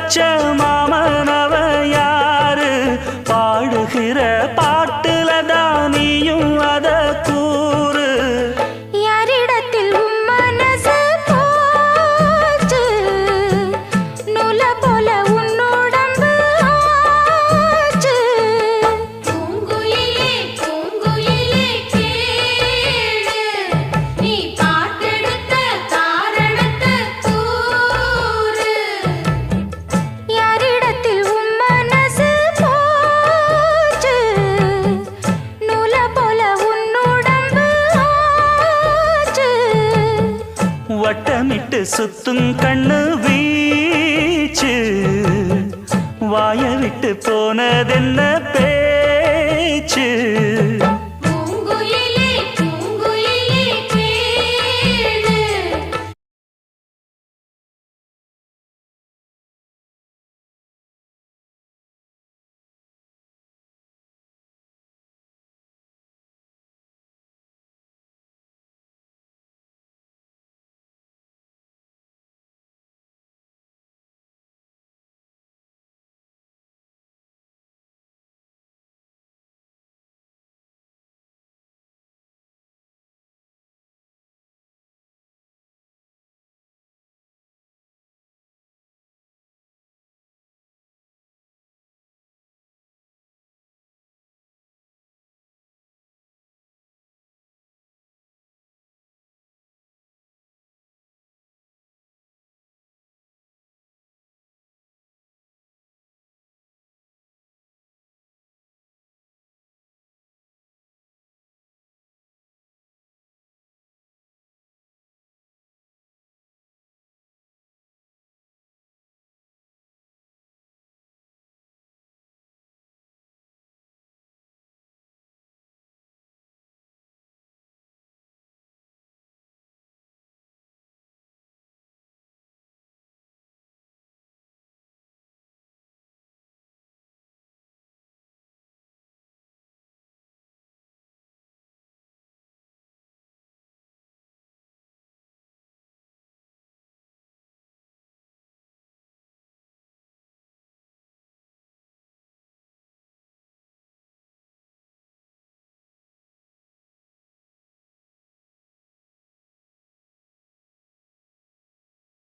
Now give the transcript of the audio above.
வச்ச மாமனவ யாரு பாடுகிற பாட்டுல தானியும் அத கூறு யாரிடத்தில் உன் மனசு போச்சு நூல போல உன் உடம்பு ஆச்சு பூங்குயிலே பூங்குயிலே கேளு நீ பாட்டெடுத்த காரணத்தை கூறு யாரிடத்தில் உன் மனசு போச்சு நூல போல உன் உடம்பு ஆச்சு வட்டமிட்டு சுத்தும் கண்ணு வீச்சு வாய விட்டு போனதென்ன பேச்சு